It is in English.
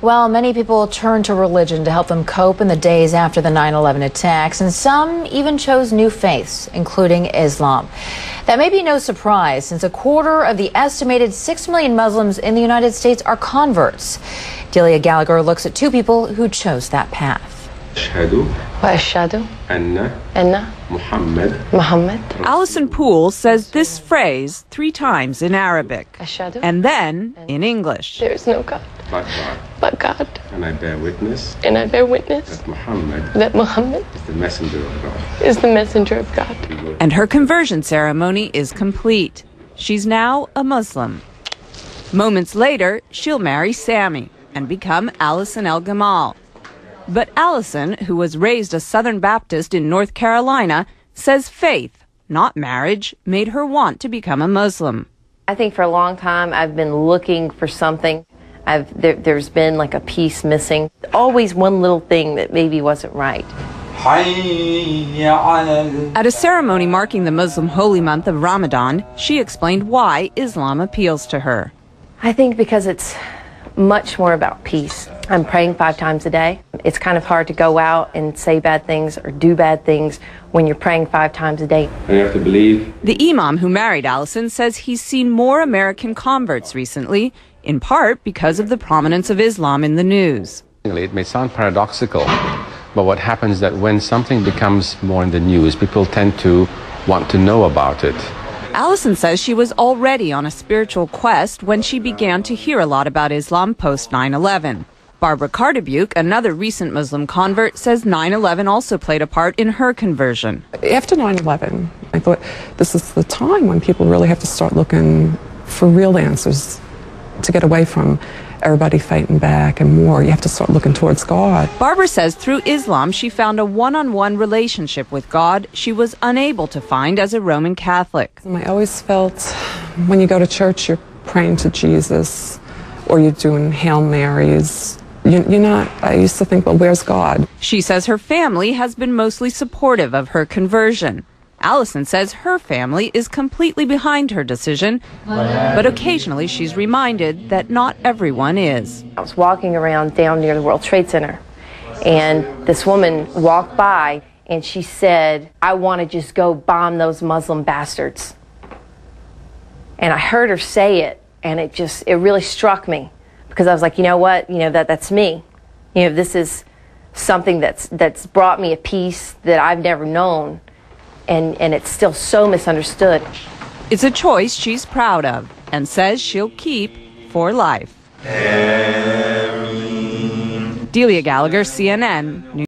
Well, many people turned to religion to help them cope in the days after the 9/11 attacks, and some even chose new faiths, including Islam. That may be no surprise, since a quarter of the estimated 6 million Muslims in the United States are converts. Delia Gallagher looks at two people who chose that path. Allison Poole says this phrase 3 times in Arabic and then in English. There is no God but God. And I bear witness that Muhammad is the messenger of God. And her conversion ceremony is complete. She's now a Muslim. Moments later, she'll marry Sammy and become Allison El Gamal. But Allison, who was raised a Southern Baptist in North Carolina, says faith, not marriage, made her want to become a Muslim. I think for a long time I've been looking for something. There's been like a piece missing. Always one little thing that maybe wasn't right. At a ceremony marking the Muslim holy month of Ramadan, she explained why Islam appeals to her. I think because it's much more about peace. I'm praying 5 times a day. It's kind of hard to go out and say bad things or do bad things when you're praying 5 times a day. And you have to believe. The imam who married Allison says he's seen more American converts recently, in part because of the prominence of Islam in the news. It may sound paradoxical, but what happens is that when something becomes more in the news, people tend to want to know about it. Allison says she was already on a spiritual quest when she began to hear a lot about Islam post 9/11. Barbara Cardebuke, another recent Muslim convert, says 9/11 also played a part in her conversion. After 9/11, I thought this is the time when people really have to start looking for real answers to get away from everybody fighting back and war. You have to start looking towards God. Barbara says through Islam she found a one-on-one relationship with God she was unable to find as a Roman Catholic. I always felt when you go to church you're praying to Jesus or you're doing Hail Marys. You're not, I used to think, well, where's God? She says her family has been mostly supportive of her conversion. Allison says her family is completely behind her decision, but occasionally she's reminded that not everyone is. I was walking around down near the World Trade Center, and this woman walked by, and she said, "I want to just go bomb those Muslim bastards." And I heard her say it, and it really struck me, because I was like, you know what, that's me. This is something that's brought me a peace that I've never known. And it's still so misunderstood. It's a choice she's proud of and says she'll keep for life. Delia Gallagher, CNN News.